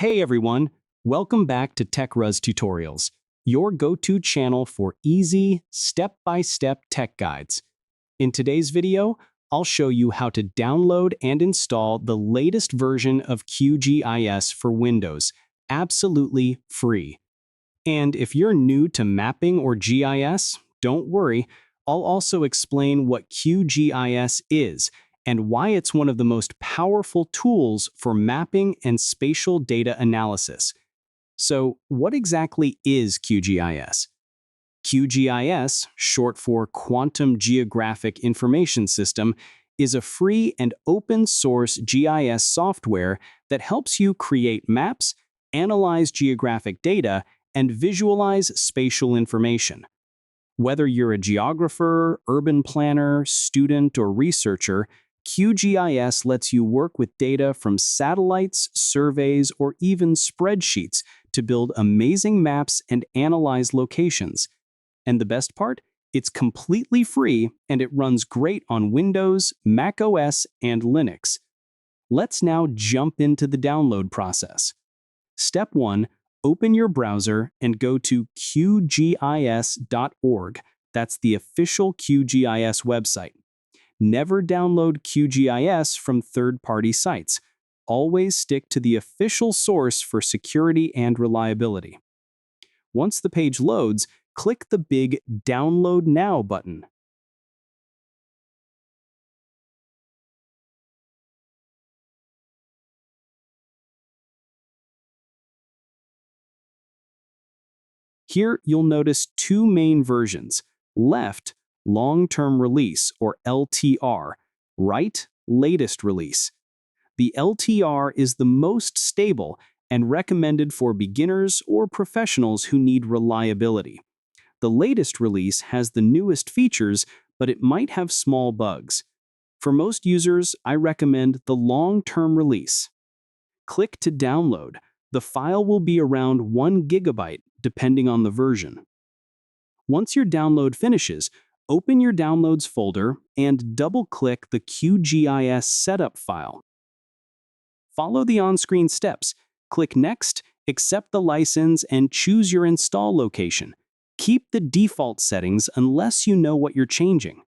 Hey everyone, welcome back to TechRuzz Tutorials, your go-to channel for easy, step-by-step tech guides. In today's video, I'll show you how to download and install the latest version of QGIS for Windows, absolutely free. And if you're new to mapping or GIS, don't worry, I'll also explain what QGIS is and why it's one of the most powerful tools for mapping and spatial data analysis. So, what exactly is QGIS? QGIS, short for Quantum Geographic Information System, is a free and open source GIS software that helps you create maps, analyze geographic data, and visualize spatial information. Whether you're a geographer, urban planner, student, or researcher, QGIS lets you work with data from satellites, surveys, or even spreadsheets to build amazing maps and analyze locations. And the best part? It's completely free and it runs great on Windows, Mac OS, and Linux. Let's now jump into the download process. Step 1. Open your browser and go to QGIS.org. That's the official QGIS website. Never download QGIS from third-party sites. Always stick to the official source for security and reliability. Once the page loads, click the big Download Now button. Here you'll notice two main versions. Left, long-term release or LTR. Right, latest release. The LTR is the most stable and recommended for beginners or professionals who need reliability. The latest release has the newest features, but it might have small bugs. For most users, I recommend the long-term release. Click to download. The file will be around 1 GB, depending on the version. Once your download finishes, open your Downloads folder and double-click the QGIS setup file. Follow the on-screen steps. Click Next, accept the license, and choose your install location. Keep the default settings unless you know what you're changing.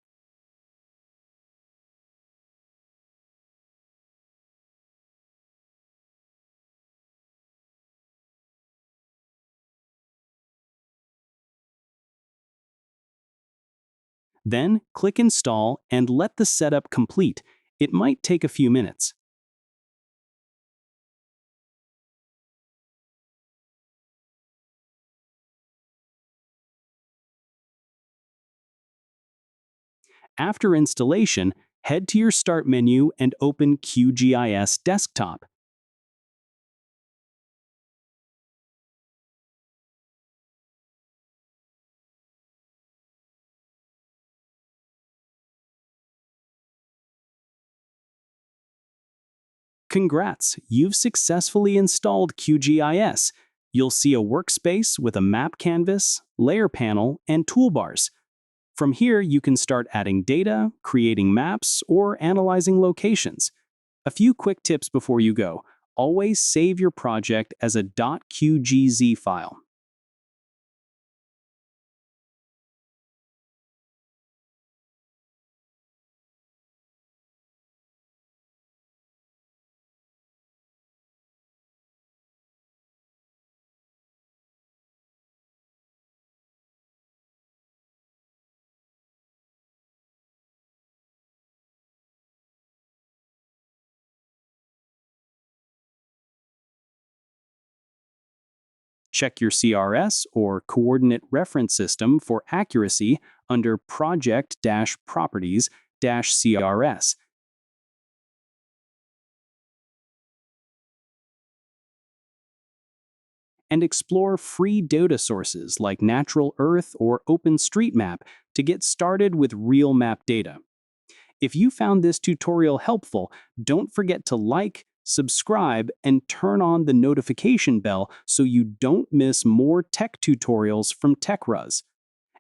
Then, click Install and let the setup complete. It might take a few minutes. After installation, head to your Start menu and open QGIS Desktop. Congrats, you've successfully installed QGIS. You'll see a workspace with a map canvas, layer panel, and toolbars. From here, you can start adding data, creating maps, or analyzing locations. A few quick tips before you go. Always save your project as a .qgz file. Check your CRS or Coordinate Reference System for accuracy under Project-Properties-CRS. And explore free data sources like Natural Earth or OpenStreetMap to get started with real map data. If you found this tutorial helpful, don't forget to like, subscribe, and turn on the notification bell so you don't miss more tech tutorials from TechRuzz.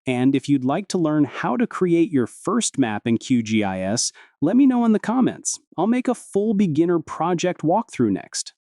And if you'd like to learn how to create your first map in QGIS, let me know in the comments. I'll make a full beginner project walkthrough next.